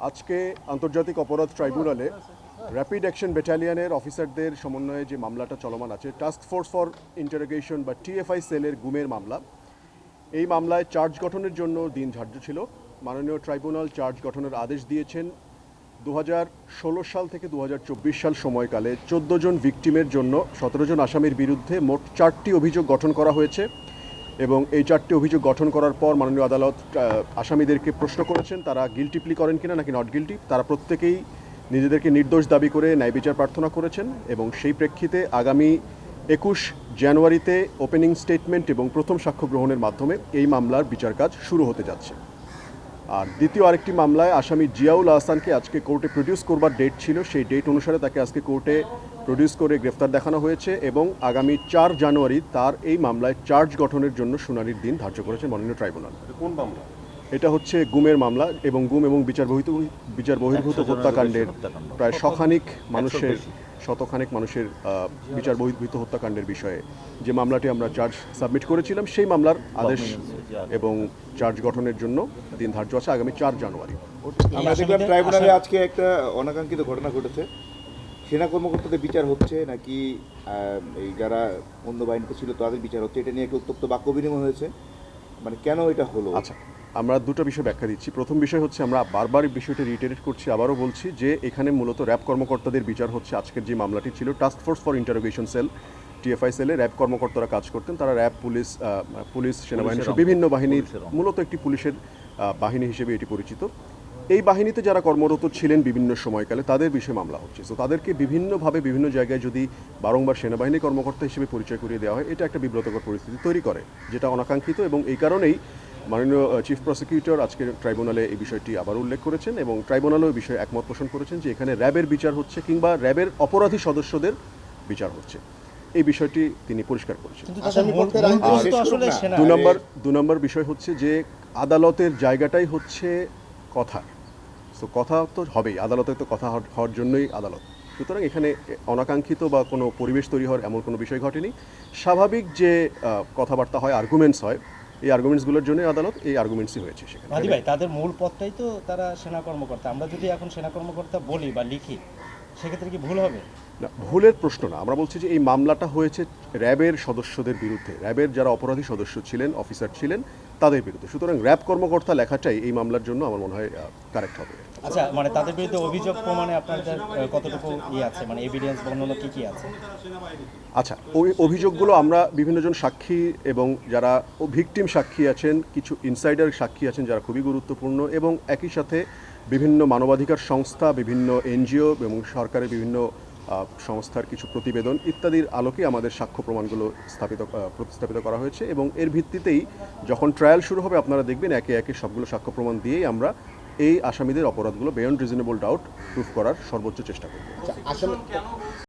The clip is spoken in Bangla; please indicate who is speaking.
Speaker 1: আজকে আন্তর্জাতিক অপরাধ ট্রাইব্যুনালে র্যাপিড অ্যাকশন ব্যাটালিয়নের অফিসারদের সমন্বয়ে যে মামলাটা চলমান আছে, টাস্ক ফোর্স ফর ইন্টারোগেশন বা টিএফআই সেলের গুমের মামলা, এই মামলায় চার্জ গঠনের জন্য দিন ধার্য ছিল। মাননীয় ট্রাইব্যুনাল চার্জ গঠনের আদেশ দিয়েছেন। 2016 সাল থেকে 2024 সাল সময়কালে 14 জন ভিকটিমের জন্য 17 জন আসামির বিরুদ্ধে মোট 4টি অভিযোগ গঠন করা হয়েছে এবং এই 4টি অভিযোগ গঠন করার পর মাননীয় আদালত আসামিদেরকে প্রশ্ন করেছেন তারা গিলটি প্লি করেন কিনা নাকি নট গিলটি। তারা প্রত্যেকেই নিজেদেরকে নির্দোষ দাবি করে ন্যায় বিচার প্রার্থনা করেছেন এবং সেই প্রেক্ষিতে আগামী 21 জানুয়ারিতে ওপেনিং স্টেটমেন্ট এবং প্রথম সাক্ষ্য গ্রহণের মাধ্যমে এই মামলার বিচার কাজ শুরু হতে যাচ্ছে। আর দ্বিতীয় আরেকটি মামলায় আসামি জিয়াউল আহসানকে আজকে কোর্টে প্রডিউস করবার ডেট ছিল, সেই ডেট অনুসারে তাকে আজকে কোর্টে প্রডিউস করে গ্রেফতার দেখানো হয়েছে এবং আগামী 4 জানুয়ারি তার এই মামলায় চার্জ গঠনের জন্য শুনানির দিন ধার্য করেছে মাননীয় ট্রাইব্যুনাল।
Speaker 2: কোন মামলা?
Speaker 1: এটা হচ্ছে গুমের মামলা এবং গুম এবং বিচার বহির্ভূত হত্যাকাণ্ডের প্রায় শতখানেক মানুষের বিচার বহির্ভূত হত্যাকাণ্ডের বিষয়ে যে মামলাটি আমরা চার্জ সাবমিট করেছিলাম, সেই মামলার আদেশ এবং চার্জ গঠনের জন্য দিন ধার্য আছে আগামী 4 জানুয়ারি।
Speaker 3: আমরা দেখলাম ট্রাইব্যুনালে আজকে একটা অনাকাঙ্ক্ষিত ঘটনা ঘটেছে। সেনা কর্মকর্তাদের বিচার হচ্ছে নাকি এই যারা অন্য বাহিনীতে ছিল তাদের বিচার হচ্ছে, এটা নিয়ে একটা উত্তপ্ত বাক্য বিনিময় হয়েছে, মানে কেন এটা হলো?
Speaker 1: আচ্ছা, আমরা দুটো বিষয় ব্যাখ্যা দিচ্ছি। প্রথম বিষয় হচ্ছে, আমরা বারবার এই বিষয়টি রিটেরেট করছি, আবারও বলছি যে এখানে মূলত র্যাব কর্মকর্তাদের বিচার হচ্ছে। আজকের যে মামলাটি ছিল task force for interrogation sell TFI সেলে র্যাব কর্মকর্তারা কাজ করতেন। তারা র্যাব, পুলিশ, সেনাবাহিনী সহ বিভিন্ন বাহিনীর মূলত একটি পুলিশের বাহিনী হিসেবে এটি পরিচিত। এই বাহিনীতে যারা কর্মরত ছিলেন বিভিন্ন সময়কালে তাদের বিষয়ে মামলা হচ্ছে। তো তাদেরকে বিভিন্নভাবে বিভিন্ন জায়গায় যদি বারংবার সেনাবাহিনী কর্মকর্তা হিসেবে পরিচয় করিয়ে দেওয়া হয়, এটা একটা বিব্রতকর পরিস্থিতি তৈরি করে, যেটা অনাকাঙ্ক্ষিত এবং এই কারণেই মাননীয় চিফ প্রসিকিউটর আজকের ট্রাইব্যুনালে এই বিষয়টি আবার উল্লেখ করেছেন এবং ট্রাইব্যুনালও এই বিষয়ে একমত পোষণ করেছেন যে এখানে র্যাবের বিচার হচ্ছে কিংবা র্যাবের অপরাধী সদস্যদের বিচার হচ্ছে, এই বিষয়টি তিনি পরিষ্কার করেছেন। দু নম্বর বিষয় হচ্ছে যে আদালতের জায়গাটাই হচ্ছে কথা, তো কথা তো হবেই, আদালতে তো কথা হওয়ার জন্যই আদালত। সুতরাং এখানে অনাকাঙ্ক্ষিত বা কোনো পরিবেশ তৈরি হওয়ার এমন কোনো বিষয় ঘটেনি। স্বাভাবিক যে কথাবার্তা হয়, আর্গুমেন্টস হয়, এই আর্গুমেন্টসগুলোর জন্য আদালত এই আর্গুমেন্টসই হয়েছে সেখানে।
Speaker 4: মাদি ভাই, তাদের মূল পদটাই তো তারা সেনা কর্মকর্তা। আমরা যদি এখন সেনা কর্মকর্তা বলি বা লিখি, সেক্ষেত্রে কি ভুল হবে?
Speaker 1: না, ভুলের প্রশ্ন না। আমরা বলছি যে এই মামলাটা হয়েছে র্যাবের সদস্যদের বিরুদ্ধে, র্যাবের যারা অপরাধী সদস্য ছিলেন, অফিসার ছিলেন, তাদের বিরুদ্ধে। সুতরাং র্যাব কর্মকর্তা লেখাটাই এই মামলার জন্য আমার মনে হয় কারেক্ট হবে।
Speaker 4: আচ্ছা, মানে তাদের বিরুদ্ধে অভিযোগ প্রমাণে আপনাদের কতটুকু আছে, মানে এভিডেন্স বর্ণনা কি আছে?
Speaker 1: আচ্ছা, ওই অভিযোগগুলো আমরা বিভিন্নজন সাক্ষী এবং যারা ভিকটিম সাক্ষী আছেন, কিছু ইনসাইডার সাক্ষী আছেন যারা খুবই গুরুত্বপূর্ণ, এবং একই সাথে বিভিন্ন মানবাধিকার সংস্থা, বিভিন্ন এনজিও এবং সরকারের বিভিন্ন সংস্থার কিছু প্রতিবেদন ইত্যাদির আলোকে আমাদের সাক্ষ্য প্রমাণগুলো প্রতিস্থাপিত করা হয়েছে এবং এর ভিত্তিতেই যখন ট্রায়াল শুরু হবে আপনারা দেখবেন একে একে সবগুলো সাক্ষ্য প্রমাণ দিয়েই আমরা এই আসামিদের অপরাধগুলো বিয়ন্ড রিজনেবল ডাউট প্রুফ করার সর্বোচ্চ চেষ্টা করব।